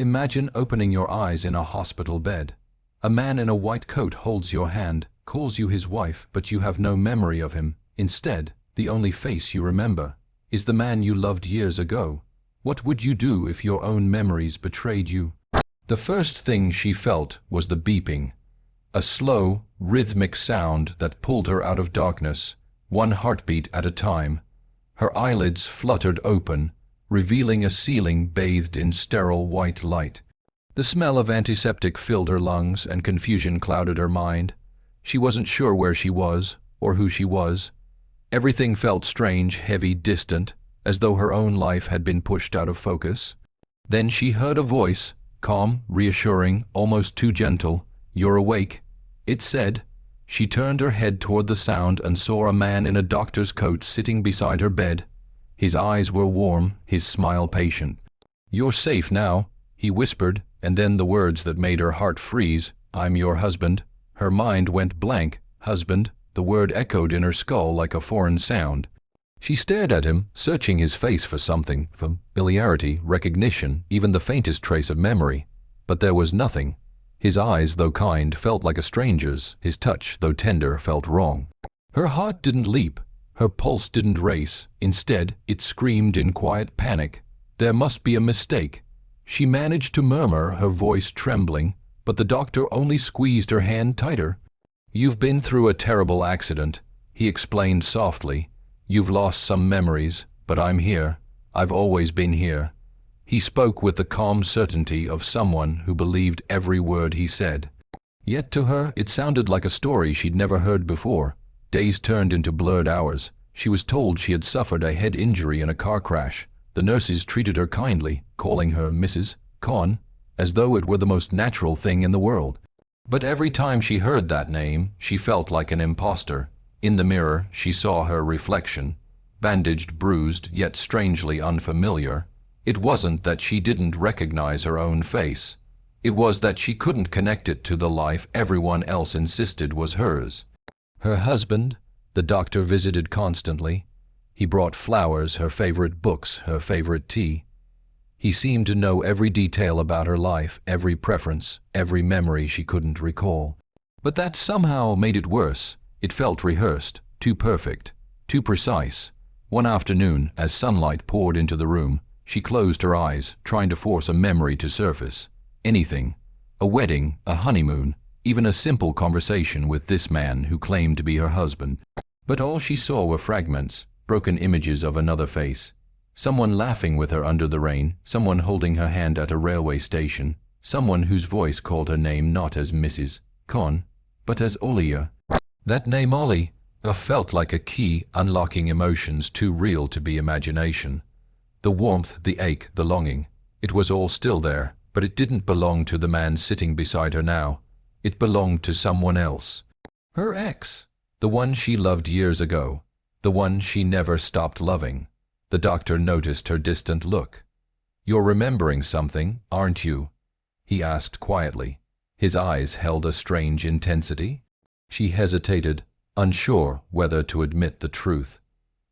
Imagine opening your eyes in a hospital bed. A man in a white coat holds your hand, calls you his wife, but you have no memory of him. Instead, the only face you remember is the man you loved years ago. What would you do if your own memories betrayed you? The first thing she felt was the beeping, a slow, rhythmic sound that pulled her out of darkness, one heartbeat at a time. Her eyelids fluttered open, revealing a ceiling bathed in sterile white light. The smell of antiseptic filled her lungs and confusion clouded her mind. She wasn't sure where she was or who she was. Everything felt strange, heavy, distant, as though her own life had been pushed out of focus. Then she heard a voice, calm, reassuring, almost too gentle. "You're awake," it said. She turned her head toward the sound and saw a man in a doctor's coat sitting beside her bed. His eyes were warm, his smile patient. "You're safe now," he whispered, and then the words that made her heart freeze, "I'm your husband." Her mind went blank. Husband, the word echoed in her skull like a foreign sound. She stared at him, searching his face for something, familiarity, recognition, even the faintest trace of memory. But there was nothing. His eyes, though kind, felt like a stranger's. His touch, though tender, felt wrong. Her heart didn't leap. Her pulse didn't race. Instead, it screamed in quiet panic. There must be a mistake. She managed to murmur, her voice trembling, but the doctor only squeezed her hand tighter. "You've been through a terrible accident," he explained softly. "You've lost some memories, but I'm here. I've always been here." He spoke with the calm certainty of someone who believed every word he said. Yet to her, it sounded like a story she'd never heard before. Days turned into blurred hours. She was told she had suffered a head injury in a car crash. The nurses treated her kindly, calling her Mrs. Con, as though it were the most natural thing in the world. But every time she heard that name, she felt like an imposter. In the mirror, she saw her reflection, bandaged, bruised, yet strangely unfamiliar. It wasn't that she didn't recognize her own face. It was that she couldn't connect it to the life everyone else insisted was hers. Her husband, the doctor visited constantly. He brought flowers, her favorite books, her favorite tea. He seemed to know every detail about her life, every preference, every memory she couldn't recall. But that somehow made it worse. It felt rehearsed, too perfect, too precise. One afternoon, as sunlight poured into the room, she closed her eyes, trying to force a memory to surface. Anything. A wedding, a honeymoon, even a simple conversation with this man who claimed to be her husband. But all she saw were fragments, broken images of another face. Someone laughing with her under the rain, someone holding her hand at a railway station, someone whose voice called her name not as Mrs. Con, but as Aaliya. That name Ollie felt like a key unlocking emotions too real to be imagination. The warmth, the ache, the longing. It was all still there, but it didn't belong to the man sitting beside her now. It belonged to someone else. Her ex. The one she loved years ago. The one she never stopped loving. The doctor noticed her distant look. "You're remembering something, aren't you?" he asked quietly. His eyes held a strange intensity. She hesitated, unsure whether to admit the truth.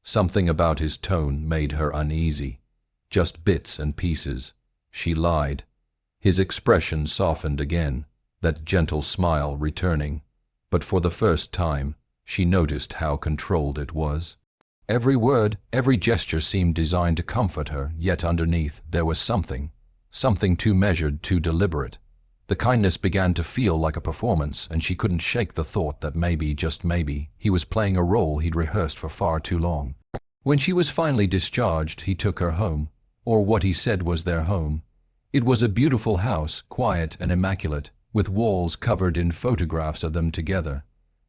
Something about his tone made her uneasy. Just bits and pieces. She lied. His expression softened again, that gentle smile returning. But for the first time, she noticed how controlled it was. Every word, every gesture seemed designed to comfort her, yet underneath there was something too measured, too deliberate. The kindness began to feel like a performance, and she couldn't shake the thought that maybe, just maybe, he was playing a role he'd rehearsed for far too long. When she was finally discharged, he took her home, or what he said was their home. It was a beautiful house, quiet and immaculate, with walls covered in photographs of them together.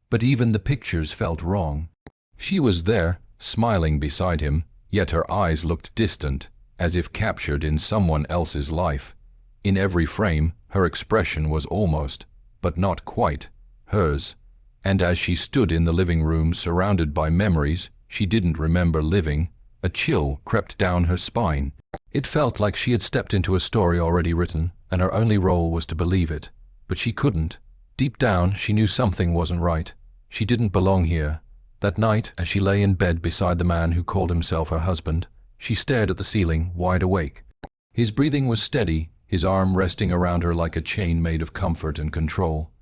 But even the pictures felt wrong. She was there, smiling beside him, yet her eyes looked distant, as if captured in someone else's life. In every frame, her expression was almost, but not quite, hers. And as she stood in the living room surrounded by memories she didn't remember living, a chill crept down her spine. It felt like she had stepped into a story already written, and her only role was to believe it. But she couldn't. Deep down, she knew something wasn't right. She didn't belong here. That night, as she lay in bed beside the man who called himself her husband, she stared at the ceiling, wide awake. His breathing was steady, his arm resting around her like a chain made of comfort and control.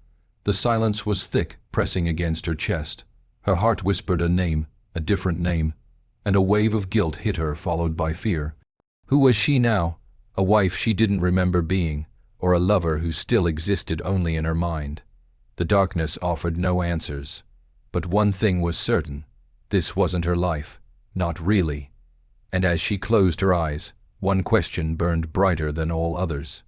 The silence was thick, pressing against her chest. Her heart whispered a name, a different name, and a wave of guilt hit her, followed by fear. Who was she now? A wife she didn't remember being, or a lover who still existed only in her mind? The darkness offered no answers. But one thing was certain. This wasn't her life. Not really. And as she closed her eyes, one question burned brighter than all others.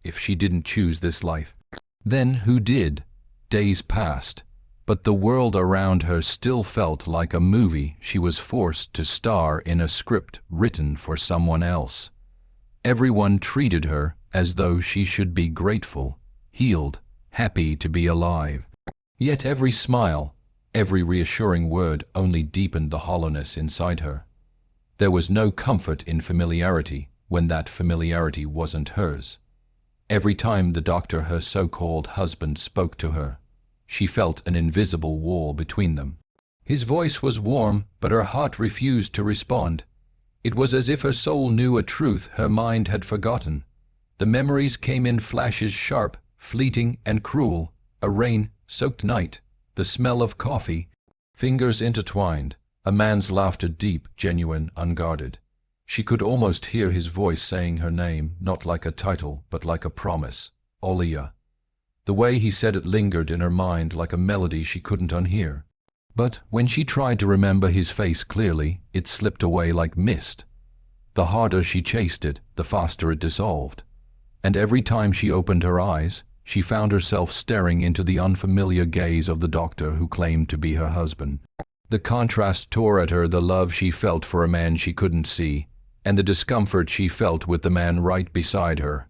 If she didn't choose this life, then who did? Days passed, but the world around her still felt like a movie she was forced to star in, a script written for someone else. Everyone treated her as though she should be grateful, healed, happy to be alive. Yet every smile, every reassuring word only deepened the hollowness inside her. There was no comfort in familiarity when that familiarity wasn't hers. Every time the doctor, her so-called husband, spoke to her, she felt an invisible wall between them. His voice was warm, but her heart refused to respond. It was as if her soul knew a truth her mind had forgotten. The memories came in flashes, sharp, fleeting, and cruel. A rain-soaked night, the smell of coffee, fingers intertwined, a man's laughter, deep, genuine, unguarded. She could almost hear his voice saying her name, not like a title, but like a promise. Aaliya. The way he said it lingered in her mind like a melody she couldn't unhear. But when she tried to remember his face clearly, it slipped away like mist. The harder she chased it, the faster it dissolved. And every time she opened her eyes, she found herself staring into the unfamiliar gaze of the doctor who claimed to be her husband. The contrast tore at her, the love she felt for a man she couldn't see, and the discomfort she felt with the man right beside her.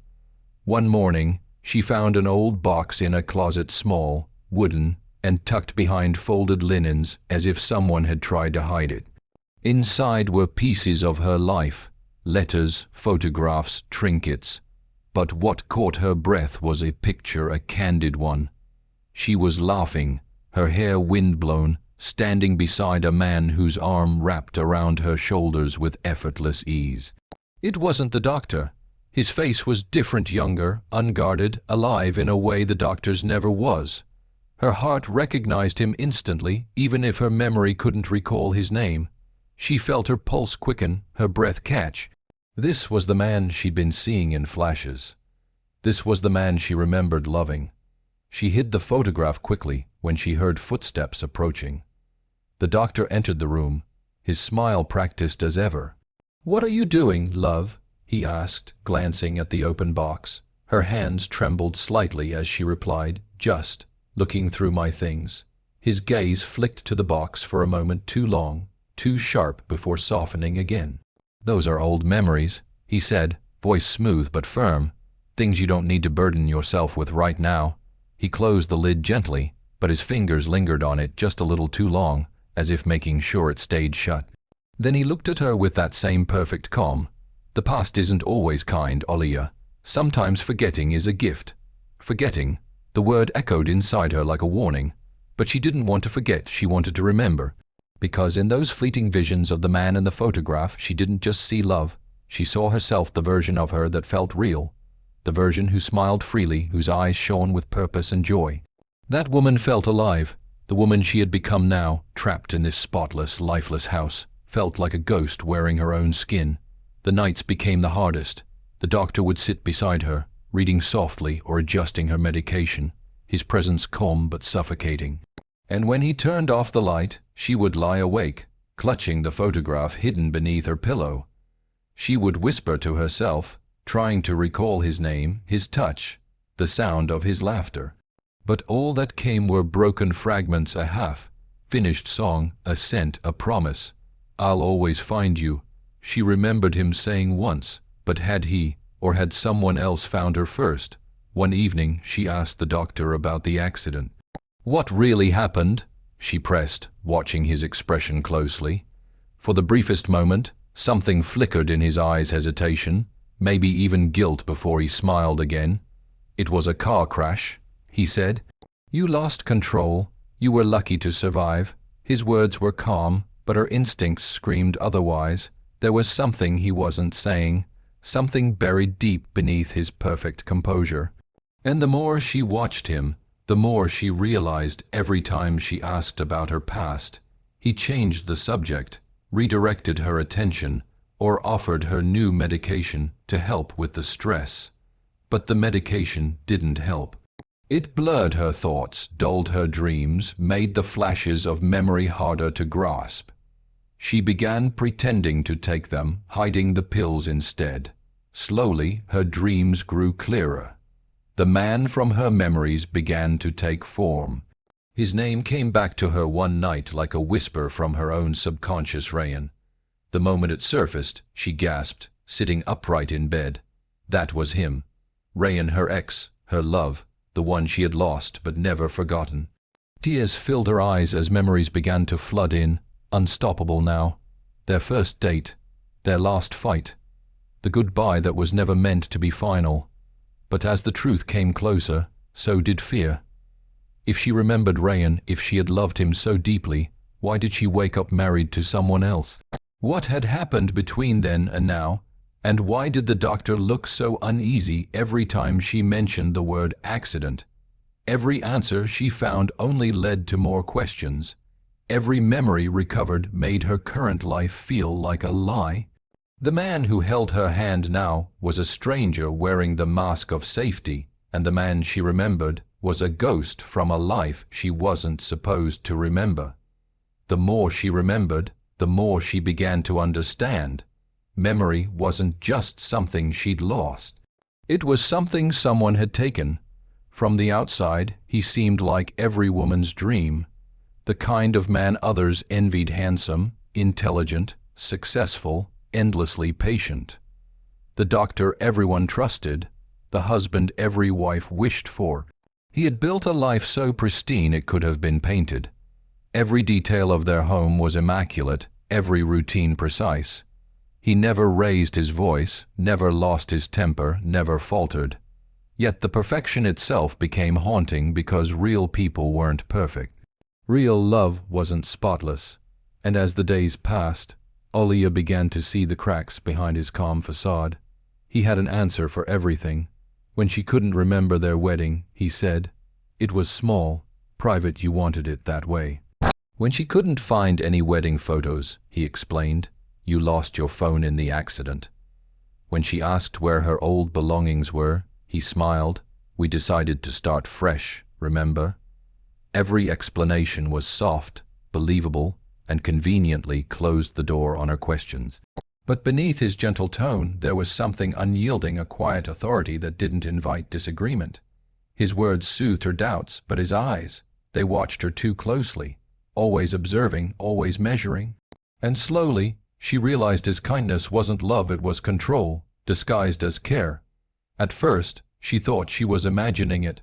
One morning, she found an old box in a closet, small, wooden, and tucked behind folded linens as if someone had tried to hide it. Inside were pieces of her life, letters, photographs, trinkets. But what caught her breath was a picture, a candid one. She was laughing, her hair windblown, standing beside a man whose arm wrapped around her shoulders with effortless ease. It wasn't the doctor. His face was different, younger, unguarded, alive in a way the doctor's never was. Her heart recognized him instantly, even if her memory couldn't recall his name. She felt her pulse quicken, her breath catch. This was the man she'd been seeing in flashes. This was the man she remembered loving. She hid the photograph quickly when she heard footsteps approaching. The doctor entered the room, his smile practiced as ever. "What are you doing, love?" he asked, glancing at the open box. Her hands trembled slightly as she replied, "Just looking through my things." His gaze flicked to the box for a moment, too long, too sharp, before softening again. "Those are old memories," he said, voice smooth but firm. "Things you don't need to burden yourself with right now." He closed the lid gently, but his fingers lingered on it just a little too long, as if making sure it stayed shut. Then he looked at her with that same perfect calm. "The past isn't always kind, Aaliya. Sometimes forgetting is a gift." Forgetting, the word echoed inside her like a warning. But she didn't want to forget, she wanted to remember. Because in those fleeting visions of the man in the photograph, she didn't just see love. She saw herself, the version of her that felt real. The version who smiled freely, whose eyes shone with purpose and joy. That woman felt alive. The woman she had become now, trapped in this spotless, lifeless house, felt like a ghost wearing her own skin. The nights became the hardest. The doctor would sit beside her, reading softly or adjusting her medication, his presence calm but suffocating. And when he turned off the light, she would lie awake, clutching the photograph hidden beneath her pillow. She would whisper to herself, trying to recall his name, his touch, the sound of his laughter. But all that came were broken fragments, a half-finished song, a scent, a promise. "I'll always find you," she remembered him saying once. But had he, or had someone else found her first? One evening, she asked the doctor about the accident. "What really happened?" she pressed, watching his expression closely. For the briefest moment, something flickered in his eyes, hesitation, maybe even guilt, before he smiled again. "It was a car crash," he said. "You lost control. You were lucky to survive." His words were calm, but her instincts screamed otherwise. There was something he wasn't saying, something buried deep beneath his perfect composure. And the more she watched him, the more she realized every time she asked about her past, he changed the subject, redirected her attention, or offered her new medication to help with the stress. But the medication didn't help. It blurred her thoughts, dulled her dreams, made the flashes of memory harder to grasp. She began pretending to take them, hiding the pills instead. Slowly, her dreams grew clearer. The man from her memories began to take form. His name came back to her one night like a whisper from her own subconscious Rayan. The moment it surfaced, she gasped, sitting upright in bed. That was him. Rayan, her ex, her love, the one she had lost but never forgotten. Tears filled her eyes as memories began to flood in, unstoppable now. Their first date, their last fight, the goodbye that was never meant to be final. But as the truth came closer, so did fear. If she remembered Rayan, if she had loved him so deeply, why did she wake up married to someone else? What had happened between then and now? And why did the doctor look so uneasy every time she mentioned the word accident? Every answer she found only led to more questions. Every memory recovered made her current life feel like a lie. The man who held her hand now was a stranger wearing the mask of safety, and the man she remembered was a ghost from a life she wasn't supposed to remember. The more she remembered, the more she began to understand. Memory wasn't just something she'd lost. It was something someone had taken. From the outside, he seemed like every woman's dream. The kind of man others envied, handsome, intelligent, successful, endlessly patient. The doctor everyone trusted, the husband every wife wished for. He had built a life so pristine it could have been painted. Every detail of their home was immaculate, every routine precise. He never raised his voice, never lost his temper, never faltered. Yet the perfection itself became haunting because real people weren't perfect. Real love wasn't spotless. And as the days passed, Aaliya began to see the cracks behind his calm facade. He had an answer for everything. When she couldn't remember their wedding, he said, "It was small, private, you wanted it that way." When she couldn't find any wedding photos, he explained, "You lost your phone in the accident." When she asked where her old belongings were, he smiled, "We decided to start fresh, remember?" Every explanation was soft, believable, and conveniently closed the door on her questions. But beneath his gentle tone, there was something unyielding, a quiet authority that didn't invite disagreement. His words soothed her doubts, but his eyes, they watched her too closely, always observing, always measuring. And slowly, she realized his kindness wasn't love, it was control, disguised as care. At first, she thought she was imagining it,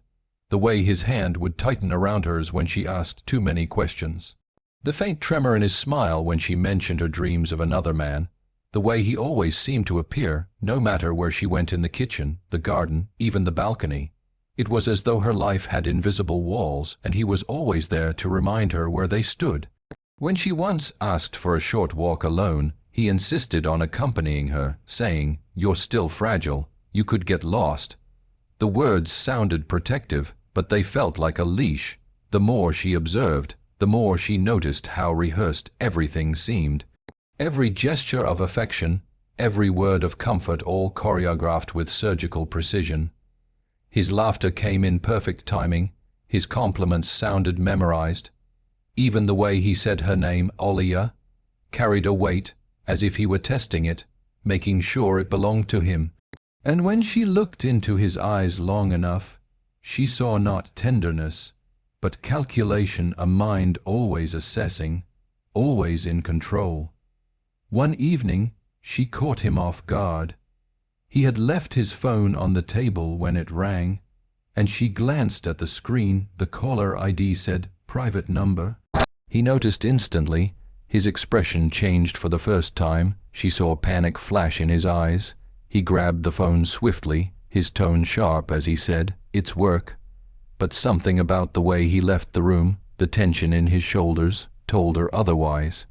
the way his hand would tighten around hers when she asked too many questions. The faint tremor in his smile when she mentioned her dreams of another man. The way he always seemed to appear, no matter where she went, in the kitchen, the garden, even the balcony. It was as though her life had invisible walls, and he was always there to remind her where they stood. When she once asked for a short walk alone, he insisted on accompanying her, saying, "You're still fragile. You could get lost." The words sounded protective, but they felt like a leash. The more she observed, the more she noticed how rehearsed everything seemed. Every gesture of affection, every word of comfort, all choreographed with surgical precision. His laughter came in perfect timing, his compliments sounded memorized. Even the way he said her name, Aaliya, carried a weight, as if he were testing it, making sure it belonged to him. And when she looked into his eyes long enough, she saw not tenderness, but calculation, a mind always assessing, always in control. One evening, she caught him off guard. He had left his phone on the table when it rang, and she glanced at the screen. The caller ID said, "Private number." He noticed instantly. His expression changed for the first time. She saw panic flash in his eyes. He grabbed the phone swiftly, his tone sharp as he said, "It's work." But something about the way he left the room, the tension in his shoulders, told her otherwise.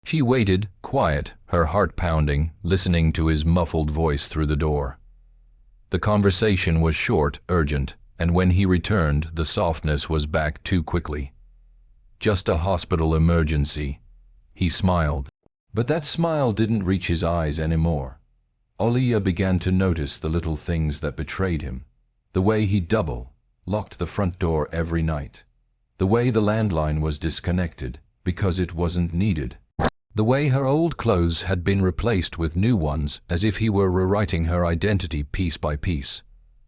She waited, quiet, her heart pounding, listening to his muffled voice through the door. The conversation was short, urgent, and when he returned, the softness was back too quickly. "Just a hospital emergency." He smiled. But that smile didn't reach his eyes anymore. Aaliya began to notice the little things that betrayed him. The way he'd locked the front door every night. The way the landline was disconnected because it wasn't needed. The way her old clothes had been replaced with new ones, as if he were rewriting her identity piece by piece.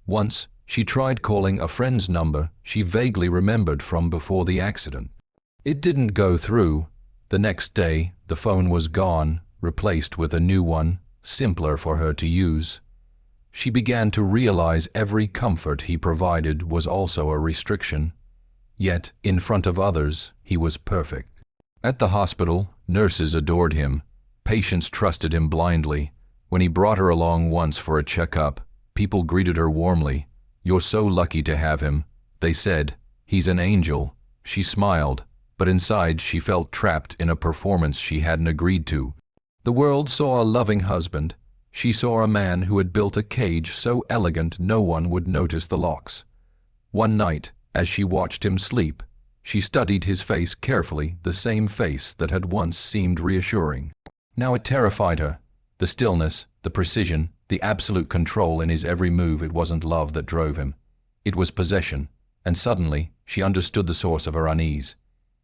Once, she tried calling a friend's number she vaguely remembered from before the accident. It didn't go through. The next day, the phone was gone, replaced with a new one, simpler for her to use. She began to realize every comfort he provided was also a restriction. Yet, in front of others, he was perfect. At the hospital, nurses adored him. Patients trusted him blindly. When he brought her along once for a checkup, people greeted her warmly. "You're so lucky to have him," they said. "He's an angel." She smiled, but inside she felt trapped in a performance she hadn't agreed to. The world saw a loving husband. She saw a man who had built a cage so elegant no one would notice the locks. One night, as she watched him sleep, she studied his face carefully, the same face that had once seemed reassuring. Now it terrified her. The stillness, the precision, the absolute control in his every move. It wasn't love that drove him. It was possession, and suddenly she understood the source of her unease.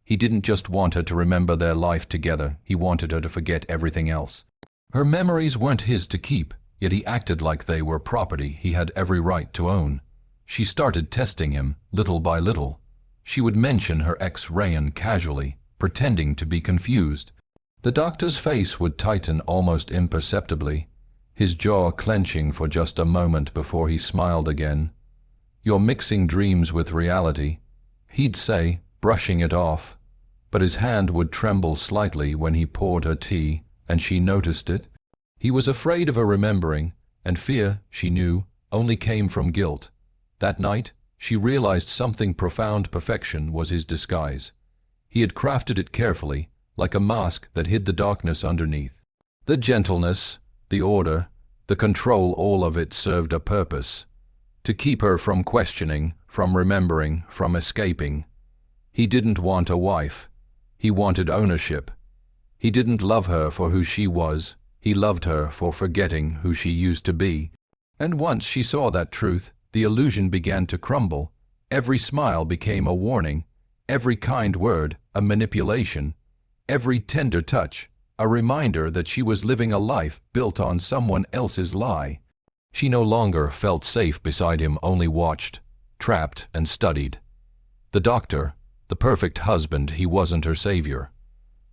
He didn't just want her to remember their life together, he wanted her to forget everything else. Her memories weren't his to keep, yet he acted like they were property he had every right to own. She started testing him, little by little. She would mention her ex Rayan casually, pretending to be confused. The doctor's face would tighten almost imperceptibly, his jaw clenching for just a moment before he smiled again. "You're mixing dreams with reality," he'd say, brushing it off. But his hand would tremble slightly when he poured her tea, and she noticed it. He was afraid of her remembering, and fear, she knew, only came from guilt. That night, she realized something profound. Perfection was his disguise. He had crafted it carefully, like a mask that hid the darkness underneath. The gentleness, the order, the control, all of it served a purpose. To keep her from questioning, from remembering, from escaping. He didn't want a wife. He wanted ownership. He didn't love her for who she was. He loved her for forgetting who she used to be. And once she saw that truth, the illusion began to crumble. Every smile became a warning. Every kind word, a manipulation. Every tender touch, a reminder that she was living a life built on someone else's lie. She no longer felt safe beside him, only watched, trapped and studied. The doctor, the perfect husband, he wasn't her savior.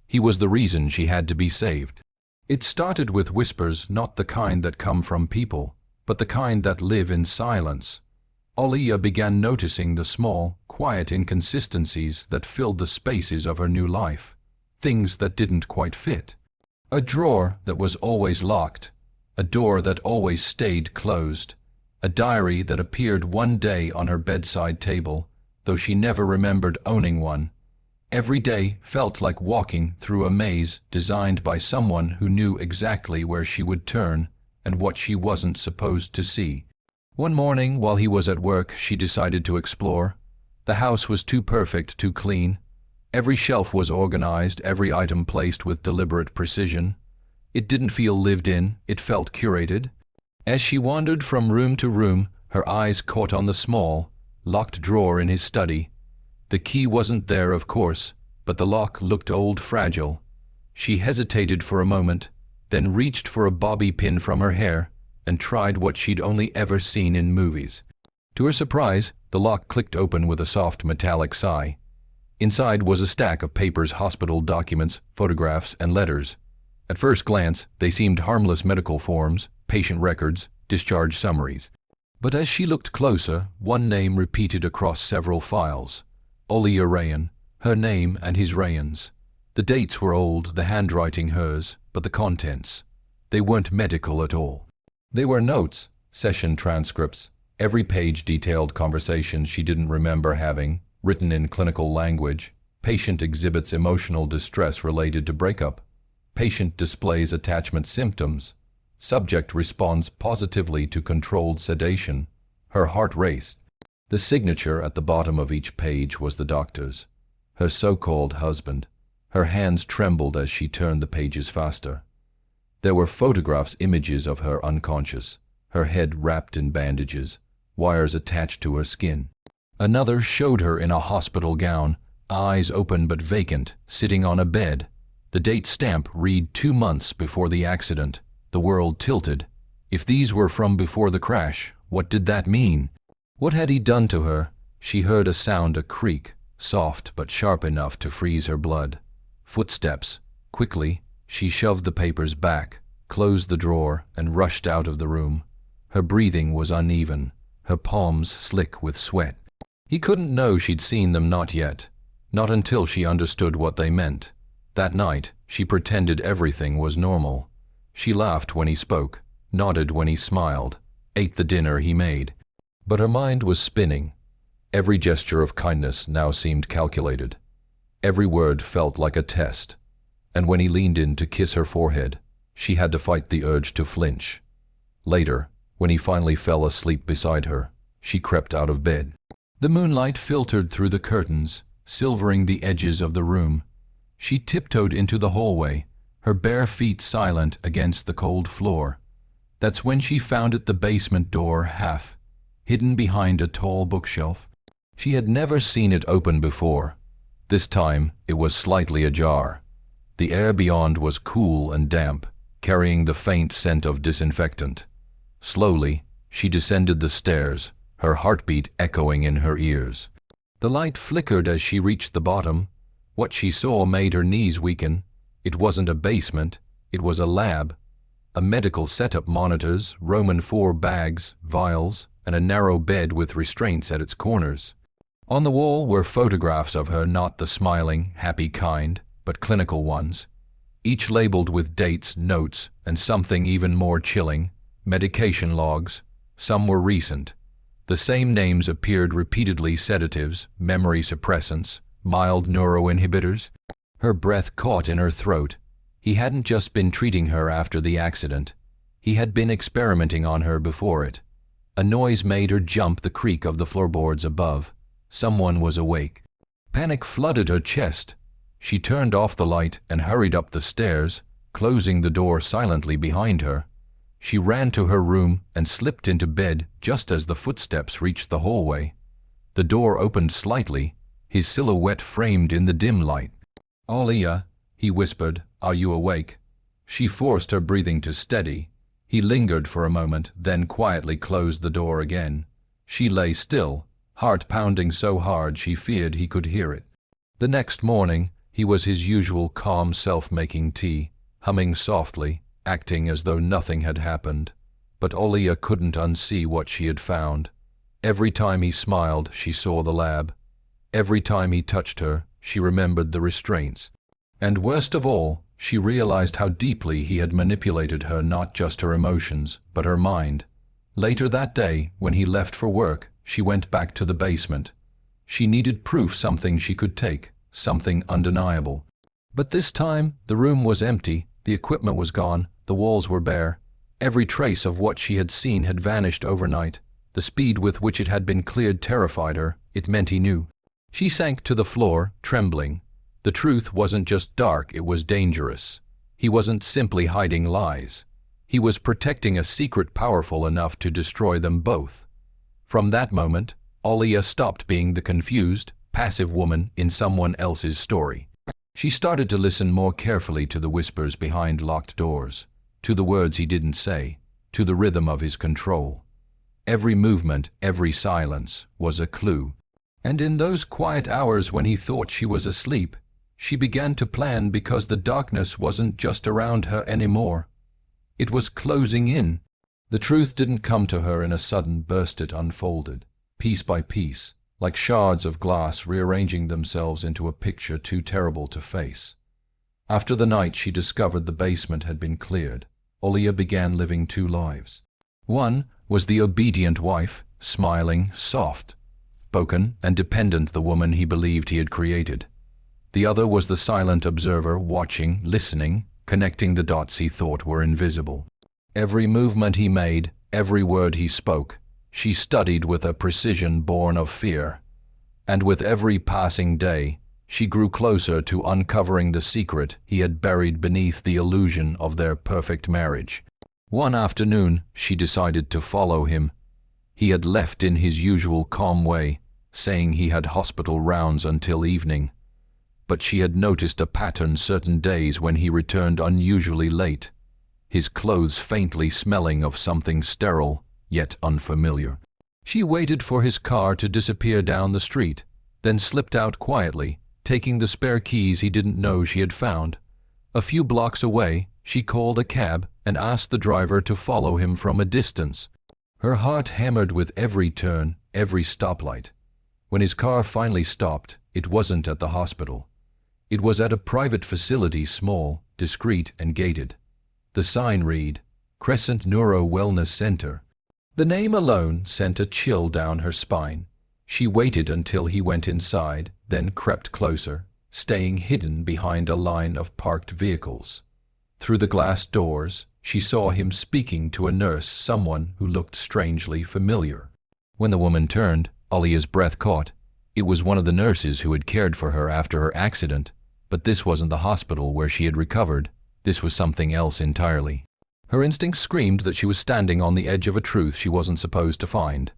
He was the reason she had to be saved. It started with whispers, not the kind that come from people, but the kind that live in silence. Aaliya began noticing the small, quiet inconsistencies that filled the spaces of her new life. Things that didn't quite fit. A drawer that was always locked. A door that always stayed closed. A diary that appeared one day on her bedside table, though she never remembered owning one. Every day felt like walking through a maze designed by someone who knew exactly where she would turn and what she wasn't supposed to see. One morning, while he was at work, she decided to explore. The house was too perfect, too clean. Every shelf was organized, every item placed with deliberate precision. It didn't feel lived in, it felt curated. As she wandered from room to room, her eyes caught on the small, locked drawer in his study. The key wasn't there, of course, but the lock looked old, fragile. She hesitated for a moment, then reached for a bobby pin from her hair and tried what she'd only ever seen in movies. To her surprise, the lock clicked open with a soft metallic sigh. Inside was a stack of papers, hospital documents, photographs, and letters. At first glance, they seemed harmless medical forms, patient records, discharge summaries. But as she looked closer, one name repeated across several files. Aaliya Rayan, her name and his Rayan's. The dates were old, the handwriting hers, but the contents, they weren't medical at all. They were notes, session transcripts. Every page detailed conversations she didn't remember having, written in clinical language. Patient exhibits emotional distress related to breakup. Patient displays attachment symptoms. Subject responds positively to controlled sedation. Her heart raced. The signature at the bottom of each page was the doctor's, her so-called husband. Her hands trembled as she turned the pages faster. There were photographs, images of her unconscious, her head wrapped in bandages, wires attached to her skin. Another showed her in a hospital gown, eyes open but vacant, sitting on a bed. The date stamp read 2 months before the accident. The world tilted. If these were from before the crash, what did that mean? What had he done to her? She heard a sound, a creak, soft but sharp enough to freeze her blood. Footsteps. Quickly, she shoved the papers back, closed the drawer, and rushed out of the room. Her breathing was uneven, her palms slick with sweat. He couldn't know she'd seen them, not yet. Not until she understood what they meant. That night, she pretended everything was normal. She laughed when he spoke, nodded when he smiled, ate the dinner he made. But her mind was spinning. Every gesture of kindness now seemed calculated. Every word felt like a test. And when he leaned in to kiss her forehead, she had to fight the urge to flinch. Later, when he finally fell asleep beside her, she crept out of bed. The moonlight filtered through the curtains, silvering the edges of the room. She tiptoed into the hallway, her bare feet silent against the cold floor. That's when she found it, the basement door, half hidden behind a tall bookshelf. She had never seen it open before. This time, it was slightly ajar. The air beyond was cool and damp, carrying the faint scent of disinfectant. Slowly, she descended the stairs, her heartbeat echoing in her ears. The light flickered as she reached the bottom. What she saw made her knees weaken. It wasn't a basement, it was a lab. A medical setup, monitors, Roman IV bags, vials, and a narrow bed with restraints at its corners. On the wall were photographs of her, not the smiling, happy kind, but clinical ones, each labeled with dates, notes, and something even more chilling, medication logs. Some were recent. The same names appeared repeatedly: sedatives, memory suppressants, mild neuroinhibitors. Her breath caught in her throat. He hadn't just been treating her after the accident. He had been experimenting on her before it. A noise made her jump, the creak of the floorboards above. Someone was awake. Panic flooded her chest. She turned off the light and hurried up the stairs, closing the door silently behind her. She ran to her room and slipped into bed just as the footsteps reached the hallway. The door opened slightly, his silhouette framed in the dim light. "Aaliya," he whispered, "are you awake?" She forced her breathing to steady. He lingered for a moment, then quietly closed the door again. She lay still, heart pounding so hard she feared he could hear it. The next morning, he was his usual calm self, making tea, humming softly, acting as though nothing had happened. But Aaliya couldn't unsee what she had found. Every time he smiled, she saw the lab. Every time he touched her, she remembered the restraints. And worst of all, she realized how deeply he had manipulated her, not just her emotions, but her mind. Later that day, when he left for work, she went back to the basement. She needed proof, something she could take, something undeniable. But this time, the room was empty, the equipment was gone, the walls were bare. Every trace of what she had seen had vanished overnight. The speed with which it had been cleared terrified her. It meant he knew. She sank to the floor, trembling. The truth wasn't just dark, it was dangerous. He wasn't simply hiding lies. He was protecting a secret powerful enough to destroy them both. From that moment, Aaliya stopped being the confused, passive woman in someone else's story. She started to listen more carefully to the whispers behind locked doors, to the words he didn't say, to the rhythm of his control. Every movement, every silence, was a clue. And in those quiet hours when he thought she was asleep, she began to plan, because the darkness wasn't just around her anymore. It was closing in. The truth didn't come to her in a sudden burst. It unfolded, piece by piece, like shards of glass rearranging themselves into a picture too terrible to face. After the night she discovered the basement had been cleared, Aaliya began living two lives. One was the obedient wife, smiling, soft, spoken, and dependent, the woman he believed he had created. The other was the silent observer, watching, listening, connecting the dots he thought were invisible. Every movement he made, every word he spoke, she studied with a precision born of fear. And with every passing day, she grew closer to uncovering the secret he had buried beneath the illusion of their perfect marriage. One afternoon, she decided to follow him. He had left in his usual calm way, saying he had hospital rounds until evening. But she had noticed a pattern certain days when he returned unusually late, his clothes faintly smelling of something sterile, yet unfamiliar. She waited for his car to disappear down the street, then slipped out quietly, taking the spare keys he didn't know she had found. A few blocks away, she called a cab and asked the driver to follow him from a distance. Her heart hammered with every turn, every stoplight. When his car finally stopped, it wasn't at the hospital. It was at a private facility, small, discreet, and gated. The sign read, Crescent Neuro Wellness Center. The name alone sent a chill down her spine. She waited until he went inside, then crept closer, staying hidden behind a line of parked vehicles. Through the glass doors, she saw him speaking to a nurse, someone who looked strangely familiar. When the woman turned, Aaliya's breath caught. It was one of the nurses who had cared for her after her accident, but this wasn't the hospital where she had recovered. This was something else entirely. Her instincts screamed that she was standing on the edge of a truth she wasn't supposed to find.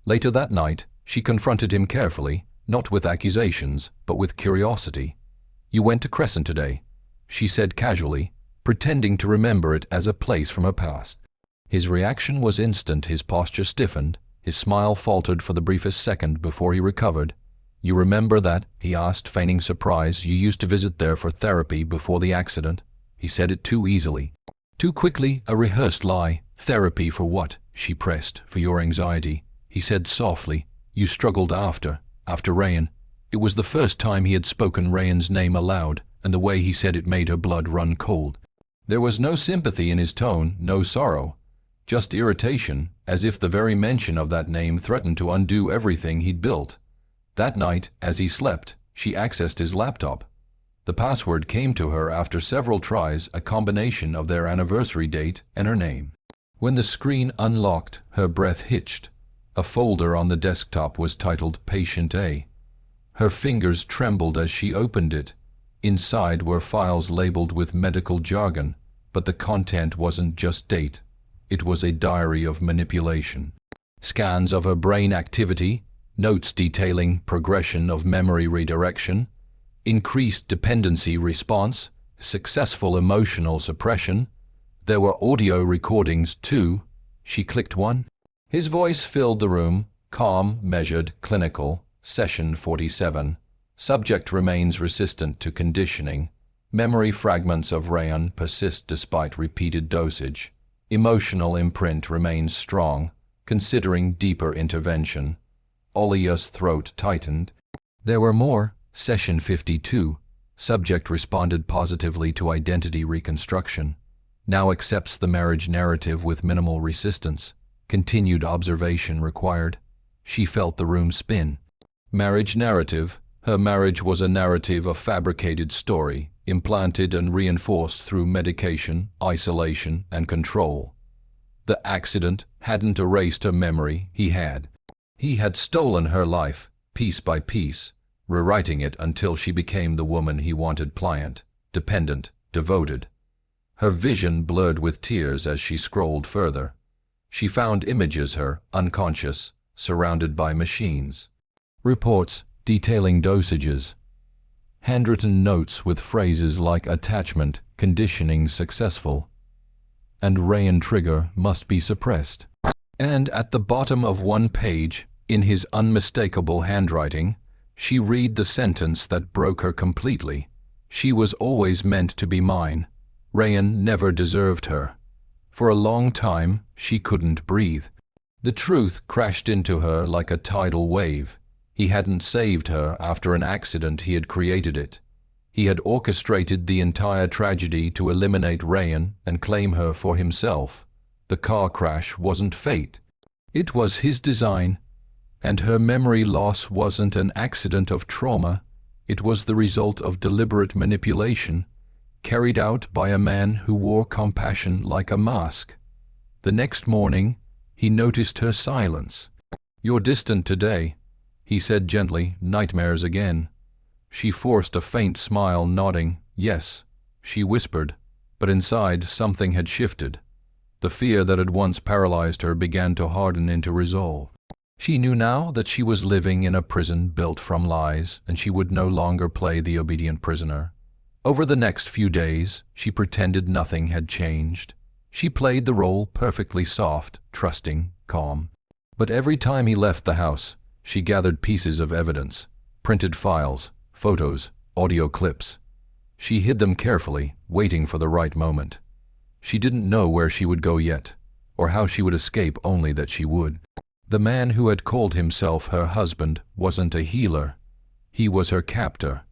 Later that night, she confronted him carefully, not with accusations, but with curiosity. "You went to Crescent today," she said casually, pretending to remember it as a place from her past. His reaction was instant. His posture stiffened, his smile faltered for the briefest second before he recovered. "You remember that?" he asked, feigning surprise. "You used to visit there for therapy before the accident." He said it too easily. Too quickly, a rehearsed lie. "Therapy for what?" she pressed. "For your anxiety," he said softly. "You struggled after Rayan." It was the first time he had spoken Rayan's name aloud, and the way he said it made her blood run cold. There was no sympathy in his tone, no sorrow, just irritation, as if the very mention of that name threatened to undo everything he'd built. That night, as he slept, she accessed his laptop. The password came to her after several tries, a combination of their anniversary date and her name. When the screen unlocked, her breath hitched. A folder on the desktop was titled Patient A. Her fingers trembled as she opened it. Inside were files labeled with medical jargon, but the content wasn't just date. It was a diary of manipulation. Scans of her brain activity, notes detailing progression of memory redirection, increased dependency response, successful emotional suppression. There were audio recordings too. She clicked one. His voice filled the room, calm, measured, clinical. Session 47. Subject remains resistant to conditioning. Memory fragments of Rayan persist despite repeated dosage. Emotional imprint remains strong, considering deeper intervention. Aaliya's throat tightened. There were more. Session 52. Subject responded positively to identity reconstruction. Now accepts the marriage narrative with minimal resistance. Continued observation required. She felt the room spin. Marriage narrative. Her marriage was a narrative of fabricated story, implanted and reinforced through medication, isolation, and control. The accident hadn't erased her memory. He had stolen her life, piece by piece, rewriting it until she became the woman he wanted, pliant, dependent, devoted. Her vision blurred with tears as she scrolled further. She found images her, unconscious, surrounded by machines. Reports detailing dosages. Handwritten notes with phrases like attachment, conditioning successful, and Rayan trigger must be suppressed. And at the bottom of one page, in his unmistakable handwriting, she read the sentence that broke her completely. She was always meant to be mine. Rayan never deserved her. For a long time, she couldn't breathe. The truth crashed into her like a tidal wave. He hadn't saved her after an accident, he had created it. He had orchestrated the entire tragedy to eliminate Rayan and claim her for himself. The car crash wasn't fate. It was his design. And her memory loss wasn't an accident of trauma. It was the result of deliberate manipulation, carried out by a man who wore compassion like a mask. The next morning, he noticed her silence. "You're distant today," he said gently. "Nightmares again?" She forced a faint smile, nodding. "Yes," she whispered, but inside something had shifted. The fear that had once paralyzed her began to harden into resolve. She knew now that she was living in a prison built from lies, and she would no longer play the obedient prisoner. Over the next few days, she pretended nothing had changed. She played the role perfectly soft, trusting, calm. But every time he left the house, she gathered pieces of evidence, printed files, photos, audio clips. She hid them carefully, waiting for the right moment. She didn't know where she would go yet, or how she would escape, only that she would. The man who had called himself her husband wasn't a healer. He was her captor.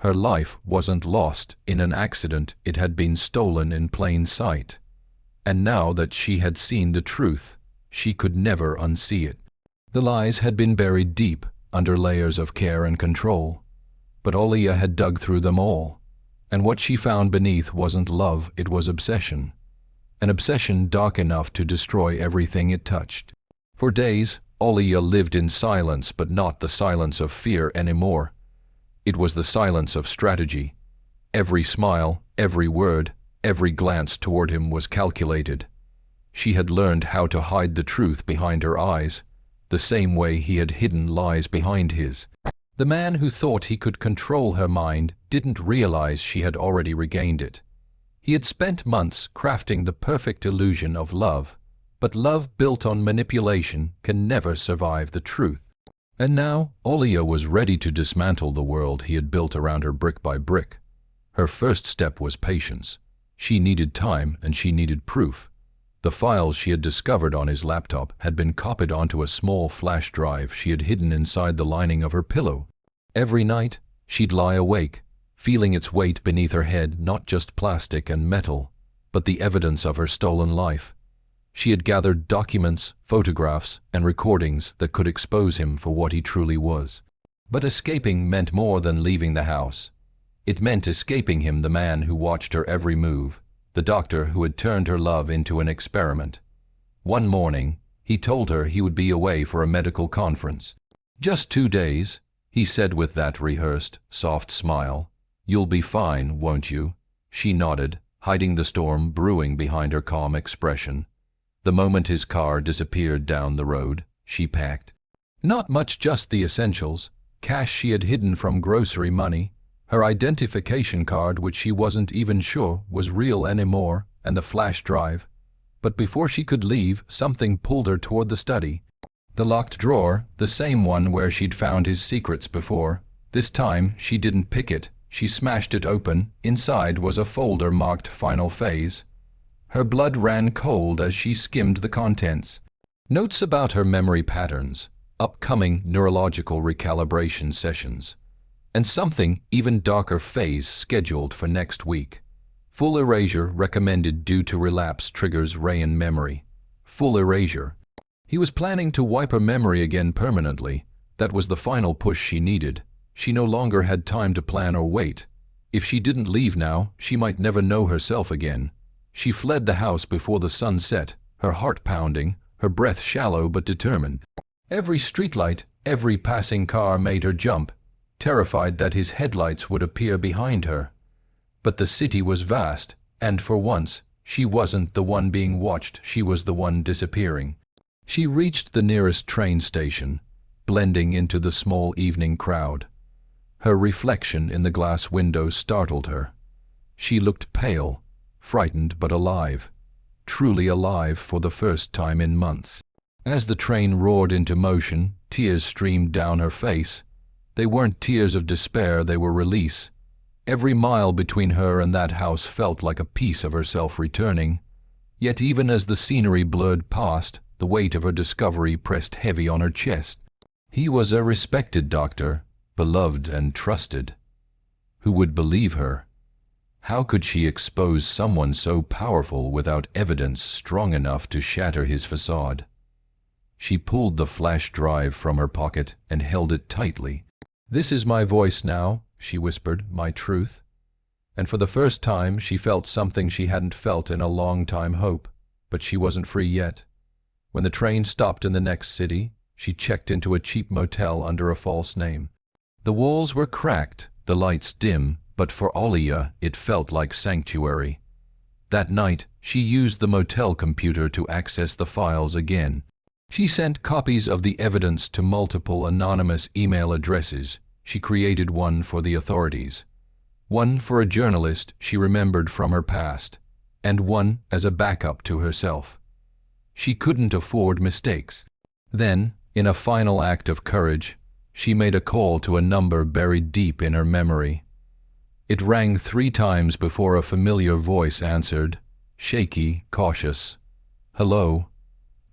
Her life wasn't lost in an accident, it had been stolen in plain sight. And now that she had seen the truth, she could never unsee it. The lies had been buried deep, under layers of care and control. But Aaliya had dug through them all. And what she found beneath wasn't love, it was obsession. An obsession dark enough to destroy everything it touched. For days, Aaliya lived in silence, but not the silence of fear anymore. It was the silence of strategy. Every smile, every word, every glance toward him was calculated. She had learned how to hide the truth behind her eyes, the same way he had hidden lies behind his. The man who thought he could control her mind didn't realize she had already regained it. He had spent months crafting the perfect illusion of love, but love built on manipulation can never survive the truth. And now, Aaliya was ready to dismantle the world he had built around her brick by brick. Her first step was patience. She needed time, and she needed proof. The files she had discovered on his laptop had been copied onto a small flash drive she had hidden inside the lining of her pillow. Every night, she'd lie awake, feeling its weight beneath her head, not just plastic and metal, but the evidence of her stolen life. She had gathered documents, photographs, and recordings that could expose him for what he truly was. But escaping meant more than leaving the house. It meant escaping him, the man who watched her every move, the doctor who had turned her love into an experiment. One morning, he told her he would be away for a medical conference. "Just 2 days," he said with that rehearsed, soft smile. "You'll be fine, won't you?" She nodded, hiding the storm brewing behind her calm expression. The moment his car disappeared down the road, she packed. Not much, just the essentials. Cash she had hidden from grocery money, her identification card which she wasn't even sure was real anymore, and the flash drive. But before she could leave, something pulled her toward the study. The locked drawer, the same one where she'd found his secrets before. This time, she didn't pick it. She smashed it open. Inside was a folder marked Final Phase. Her blood ran cold as she skimmed the contents. Notes about her memory patterns, upcoming neurological recalibration sessions, and something even darker, phase scheduled for next week. Full erasure recommended due to relapse triggers Rayan memory. Full erasure. He was planning to wipe her memory again permanently. That was the final push she needed. She no longer had time to plan or wait. If she didn't leave now, she might never know herself again. She fled the house before the sun set, her heart pounding, her breath shallow but determined. Every streetlight, every passing car made her jump, terrified that his headlights would appear behind her. But the city was vast, and for once, she wasn't the one being watched, she was the one disappearing. She reached the nearest train station, blending into the small evening crowd. Her reflection in the glass window startled her. She looked pale, frightened but alive, truly alive for the first time in months. As the train roared into motion, tears streamed down her face. They weren't tears of despair, they were release. Every mile between her and that house felt like a piece of herself returning. Yet even as the scenery blurred past, the weight of her discovery pressed heavy on her chest. He was a respected doctor, beloved and trusted. Who would believe her? How could she expose someone so powerful without evidence strong enough to shatter his facade? She pulled the flash drive from her pocket and held it tightly. "This is my voice now," she whispered, "my truth." And for the first time she felt something she hadn't felt in a long time: hope. But she wasn't free yet. When the train stopped in the next city, she checked into a cheap motel under a false name. The walls were cracked, the lights dim, but for Aaliya it felt like sanctuary. That night, she used the motel computer to access the files again. She sent copies of the evidence to multiple anonymous email addresses. She created one for the authorities, one for a journalist she remembered from her past, and one as a backup to herself. She couldn't afford mistakes. Then, in a final act of courage, she made a call to a number buried deep in her memory. It rang 3 times before a familiar voice answered, shaky, cautious. Hello.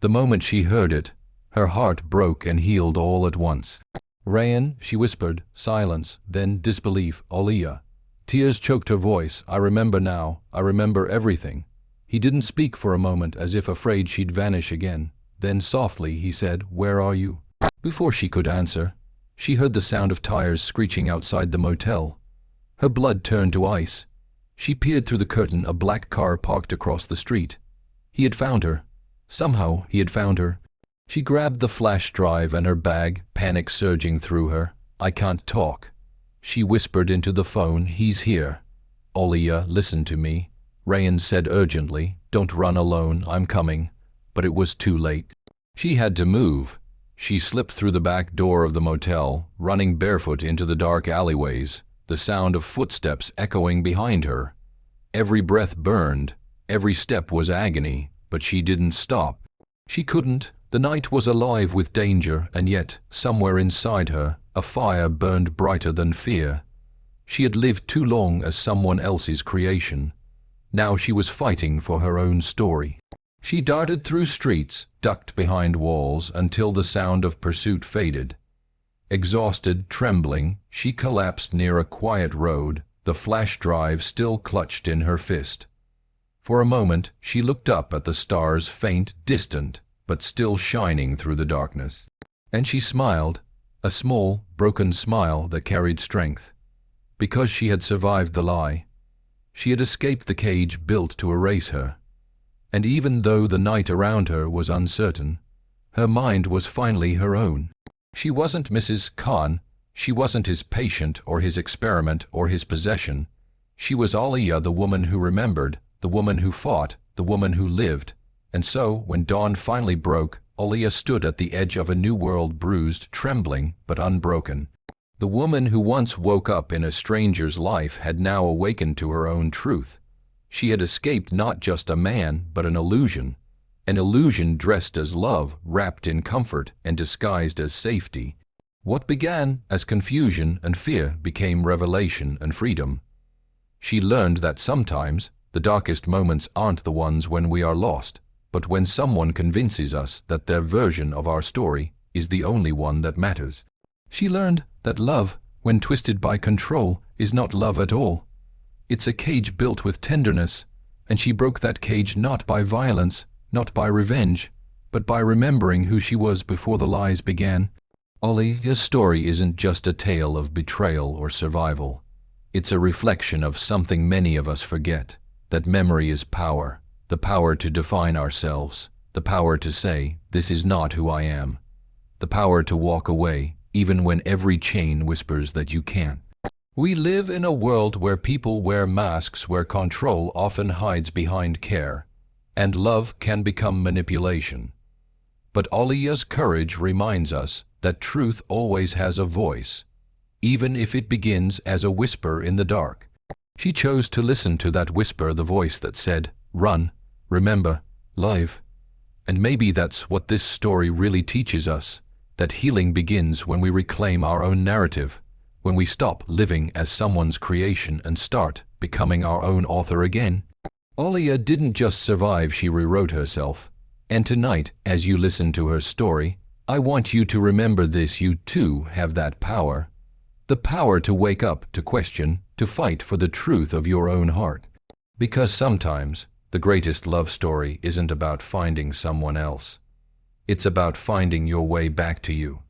The moment she heard it, her heart broke and healed all at once. Rayan, she whispered. Silence, then disbelief. Aaliya. Tears choked her voice. I remember now. I remember everything. He didn't speak for a moment, as if afraid she'd vanish again. Then softly he said, Where are you? Before she could answer, she heard the sound of tires screeching outside the motel. Her blood turned to ice. She peered through the curtain. A black car parked across the street. He had found her. Somehow he had found her. She grabbed the flash drive and her bag, panic surging through her. I can't talk. She whispered into the phone. He's here. Aaliya, listen to me. Rayan said urgently. Don't run alone. I'm coming. But it was too late. She had to move. She slipped through the back door of the motel, running barefoot into the dark alleyways, the sound of footsteps echoing behind her. Every breath burned. Every step was agony, but she didn't stop. She couldn't. The night was alive with danger, and yet, somewhere inside her, a fire burned brighter than fear. She had lived too long as someone else's creation. Now she was fighting for her own story. She darted through streets, ducked behind walls until the sound of pursuit faded. Exhausted, trembling, she collapsed near a quiet road, the flash drive still clutched in her fist. For a moment, she looked up at the stars, faint, distant, but still shining through the darkness. And she smiled, a small, broken smile that carried strength. Because she had survived the lie. She had escaped the cage built to erase her. And even though the night around her was uncertain, her mind was finally her own. She wasn't Mrs. Khan. She wasn't his patient or his experiment or his possession. She was Aaliya, the woman who remembered, the woman who fought, the woman who lived. And so, when dawn finally broke, Aaliya stood at the edge of a new world, bruised, trembling, but unbroken. The woman who once woke up in a stranger's life had now awakened to her own truth. She had escaped not just a man, but an illusion dressed as love, wrapped in comfort, and disguised as safety. What began as confusion and fear became revelation and freedom. She learned that sometimes the darkest moments aren't the ones when we are lost, but when someone convinces us that their version of our story is the only one that matters. She learned that love, when twisted by control, is not love at all. It's a cage built with tenderness, and she broke that cage not by violence, not by revenge, but by remembering who she was before the lies began. Aaliya's story isn't just a tale of betrayal or survival. It's a reflection of something many of us forget, that memory is power, the power to define ourselves, the power to say, this is not who I am, the power to walk away, even when every chain whispers that you can't. We live in a world where people wear masks, where control often hides behind care, and love can become manipulation. But Aaliya's courage reminds us that truth always has a voice, even if it begins as a whisper in the dark. She chose to listen to that whisper, the voice that said, run, remember, live. And maybe that's what this story really teaches us, that healing begins when we reclaim our own narrative, when we stop living as someone's creation and start becoming our own author again. Aaliya didn't just survive, she rewrote herself. And tonight, as you listen to her story, I want you to remember this: you too have that power. The power to wake up, to question, to fight for the truth of your own heart. Because sometimes the greatest love story isn't about finding someone else. It's about finding your way back to you.